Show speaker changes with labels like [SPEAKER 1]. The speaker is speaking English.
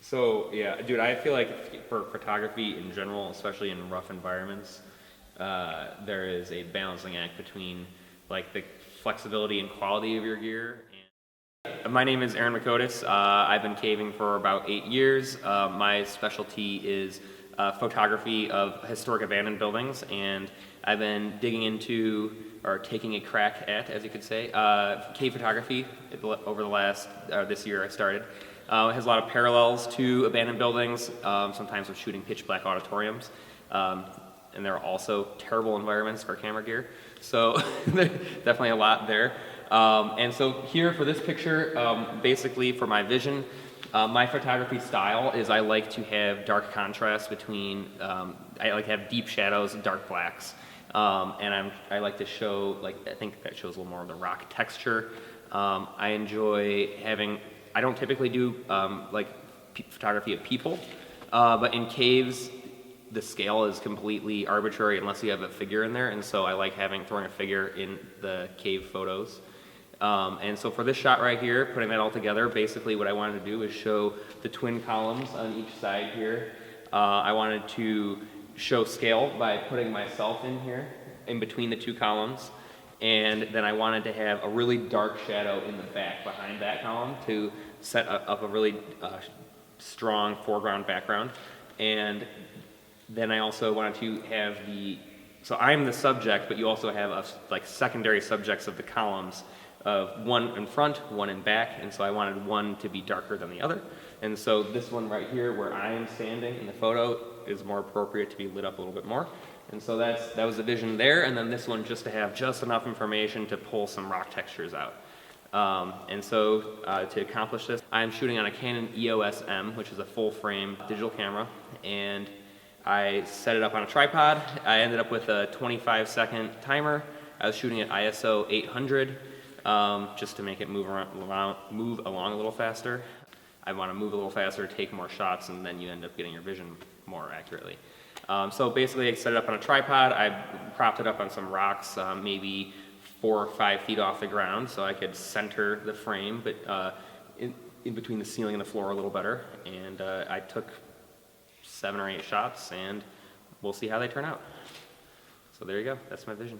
[SPEAKER 1] So yeah, dude, I feel like for photography in general, especially in rough environments, there is a balancing act between like the flexibility and quality of your gear. My name is Mikottis. I've been caving for about 8 years. My specialty is photography of historic abandoned buildings, and I've been digging into, or taking a crack at, as you could say, cave photography over the last, this year I started. It has a lot of parallels to abandoned buildings. Sometimes I'm shooting pitch black auditoriums. And there are also terrible environments for camera gear. So definitely a lot there. And so here for this picture, basically for my vision, my photography style is I like to have dark contrast between, I like to have deep shadows and dark blacks. And I like to show, I think that shows a little more of the rock texture. I enjoy having, I don't typically do photography of people, but in caves, the scale is completely arbitrary unless you have a figure in there, and so I like throwing a figure in the cave photos. And so for this shot right here, putting that all together, basically what I wanted to do is show the twin columns on each side here. I wanted to show scale by putting myself in here, in between the two columns, and then I wanted to have a really dark shadow in the back behind that column to set up a really strong foreground background. And then I also wanted to have so I'm the subject, but you also have secondary subjects of the columns, of one in front, one in back, and so I wanted one to be darker than the other. And so this one right here, where I am standing in the photo, is more appropriate to be lit up a little bit more. And so that was the vision there, and then this one just to have just enough information to pull some rock textures out. And so to accomplish this, I'm shooting on a Canon EOS M, which is a full-frame digital camera, and I set it up on a tripod. I ended up with a 25-second timer. I was shooting at ISO 800 just to make it move along a little faster. I want to move a little faster, take more shots, and then you end up getting your vision more accurately. So basically I set it up on a tripod. I propped it up on some rocks, maybe 4 or 5 feet off the ground, so I could center the frame, but in between the ceiling and the floor a little better. And I took 7 or 8 shots, and we'll see how they turn out. So there you go, that's my vision.